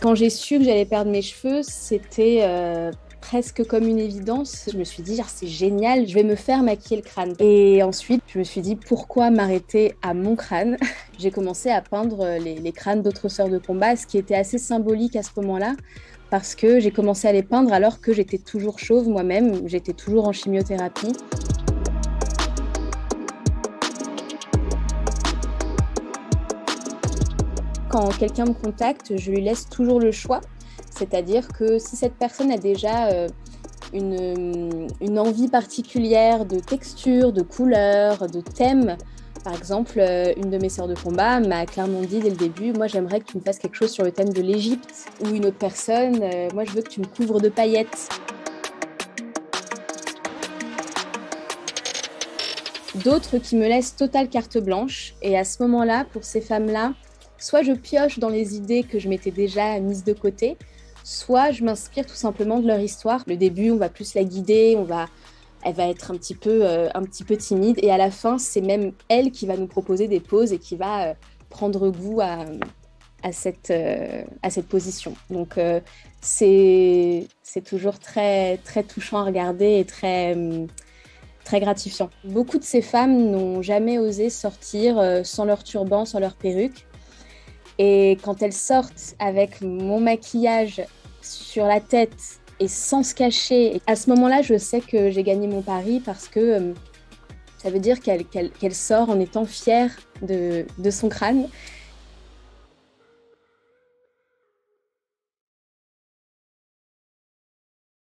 Quand j'ai su que j'allais perdre mes cheveux, c'était presque comme une évidence. Je me suis dit, c'est génial, je vais me faire maquiller le crâne. Et ensuite, je me suis dit, pourquoi m'arrêter à mon crâne? J'ai commencé à peindre les crânes d'autres sœurs de combat, ce qui était assez symbolique à ce moment-là, parce que j'ai commencé à les peindre alors que j'étais toujours chauve moi-même, j'étais toujours en chimiothérapie. Quand quelqu'un me contacte, je lui laisse toujours le choix. C'est-à-dire que si cette personne a déjà une envie particulière de texture, de couleur, de thème, par exemple, une de mes sœurs de combat m'a clairement dit dès le début, moi j'aimerais que tu me fasses quelque chose sur le thème de l'Égypte. Ou une autre personne, moi je veux que tu me couvres de paillettes. D'autres qui me laissent totale carte blanche. Et à ce moment-là, pour ces femmes-là, soit je pioche dans les idées que je m'étais déjà mises de côté, soit je m'inspire tout simplement de leur histoire. Le début, on va plus la guider, elle va être un petit peu timide. Et à la fin, c'est même elle qui va nous proposer des poses et qui va prendre goût à cette position. Donc, c'est toujours très, très touchant à regarder et très gratifiant. Beaucoup de ces femmes n'ont jamais osé sortir sans leur turban, sans leur perruque. Et quand elles sortent avec mon maquillage sur la tête et sans se cacher, à ce moment-là, je sais que j'ai gagné mon pari parce que ça veut dire qu'elle sort en étant fière de son crâne.